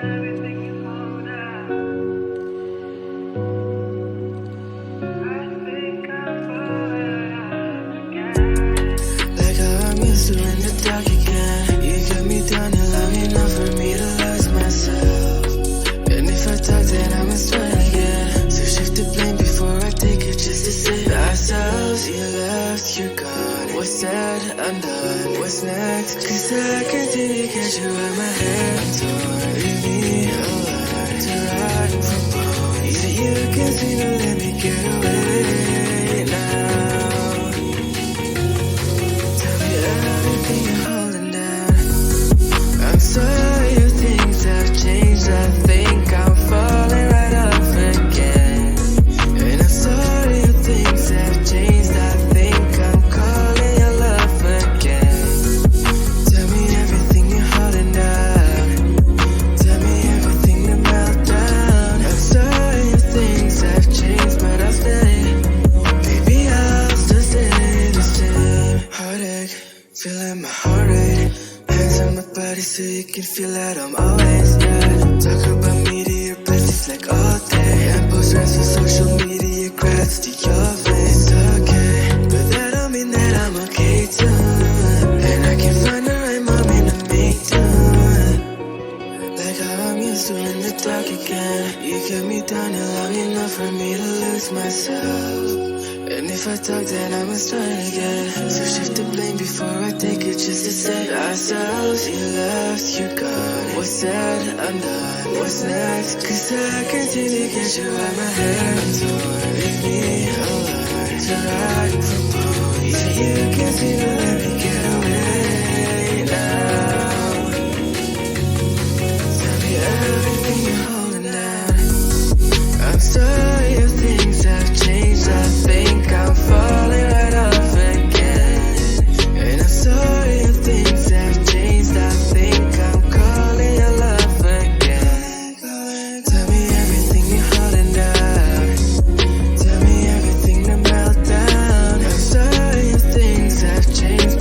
Like how I'm used to in the dark again. You got me down here long enough for me to lose myself. And if I talk, then I must try again. So shift the blame before I take it, just to save ourselves. You left, you're gone. What's said, undone. What's next? Cause I continue to catch you by my hair torn. Leave me alone to ride from bone. Yeah, you can see to let me get away now. Tell me everything you're holding down. I'm sorry if things have changed. I think I'm falling right off again. And I'm sorry if things have changed. I think I'm calling your love again. Tell me everything you're holding down. Tell me everything to melt down. I'm sorry if things have changed, but I'll stay. Baby, I'll still stay the same. Heartache, feeling my heart rate. Hands on my body so you can feel that I'm always there. Talk about me to your besties like all day. And post rest on social media, grats to your face. It's okay, but that don't mean that I'm okay too. And I can find the right moment to make do. Like how I'm used to in the dark again. You kept me down here long enough for me to lose myself. And if I talk, then I must try again. So shift the blame before I take it, just to save ourselves. You left, you're gone. What's said, undone. What's next? Cause I continue to get you by my hair torn. Leave me alone to ride from bone. Yeah, you can see to let me get away now. Tell me everything you're holding down. I'm sorry if things have changed. I think I'm falling right off again. And I'm sorry if things have changed. I think I'm calling your love again. Tell me everything you're holding down. Tell me everything to melt down. I'm sorry if things have changed,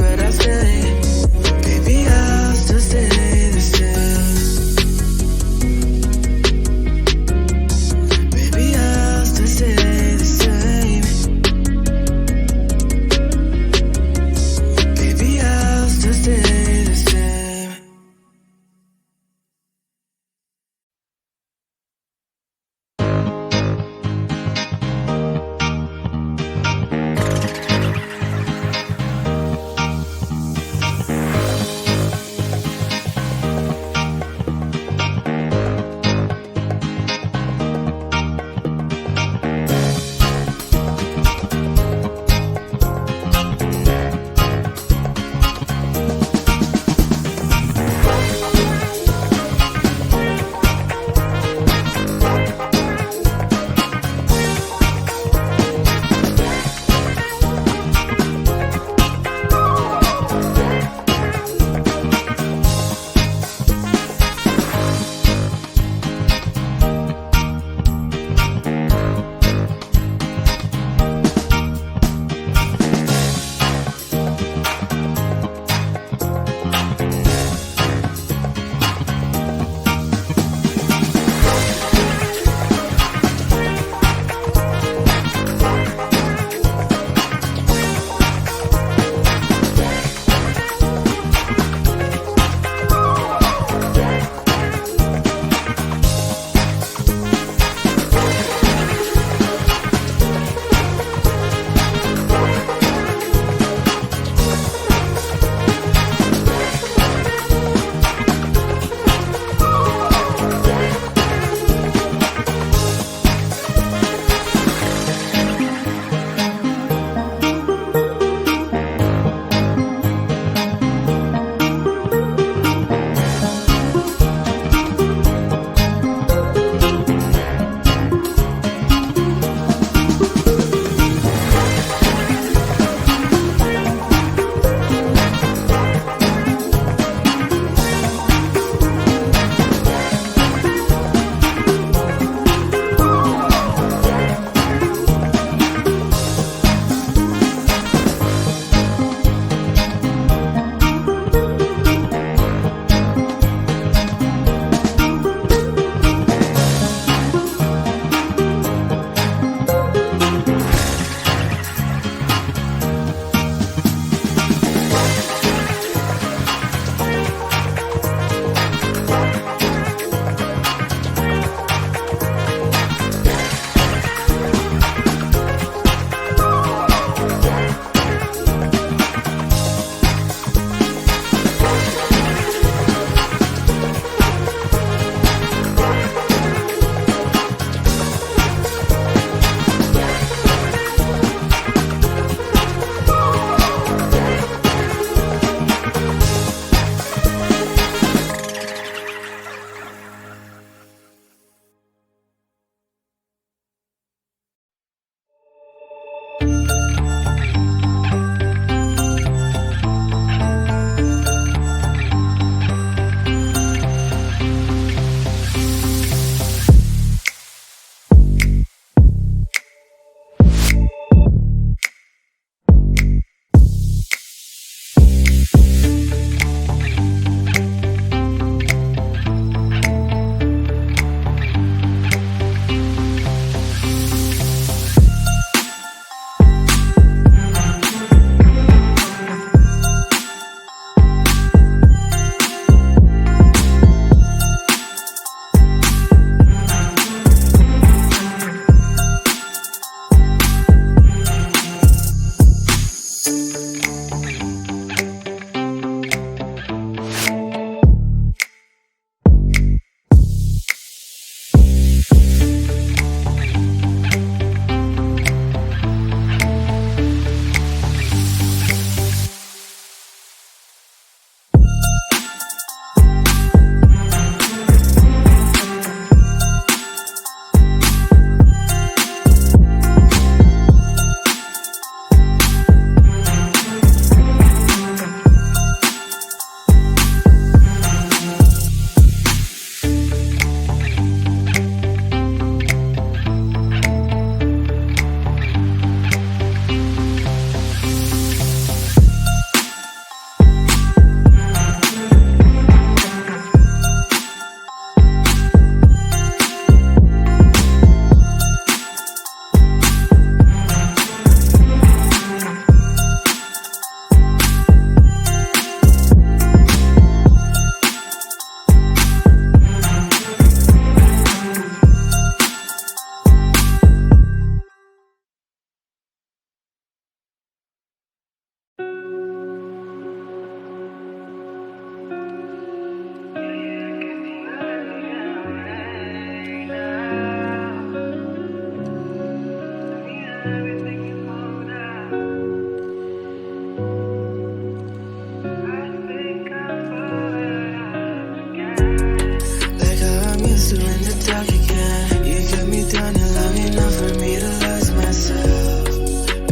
used to in the dark again. You kept me down and long enough for me to lose myself.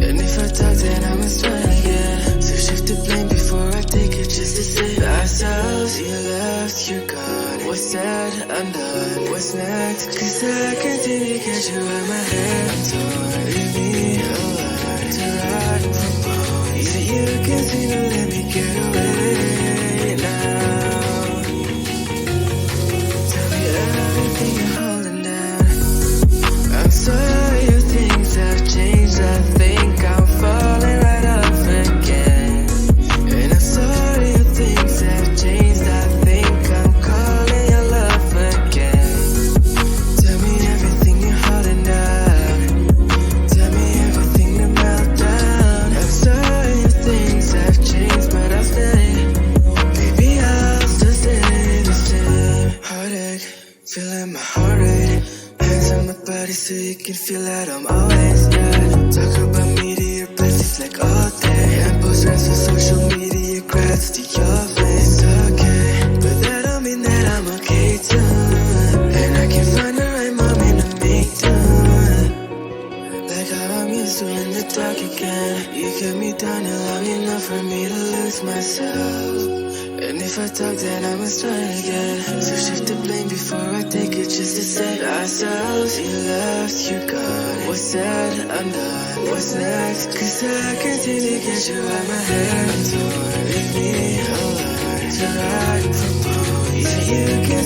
And if I talk, then I must try again. So shift the blame before I take it just to save ourselves. You left, you're gone. What's said, undone. What's next? Cause I can't seem to get you out my head. I'm torn. Leave me alone to rot from bone. Yeah, you can seem to let me get away now. Tell me everything you're holding down. I'm sorry if things have changed. I think I'm falling right off again. And I'm sorry if things have changed. I think I'm calling your love again. Tell me everything you're holding down. Tell me everything to melt down. I'm sorry if things have changed, but I'll stay. Baby, I'll still stay the same. Heartache, feeling my heart rate. Hands on my body so you can feel that I'm always there. Talk about me to your besties like all day. And post rants on social media, grats to your face. Okay, but that don't mean that I'm okay too. And I can find the right moment to make do. Like how I'm used to in the dark again. You kept me down and long enough for me to lose myself. And if I talk, then I must try again. So shift the blame before I take it just to save ourselves. You left, you're gone. What's said, undone. What's next? Cause I can't seem to get you out my head. I'm torn. Leave me alone to rot from bone. Yeah, you can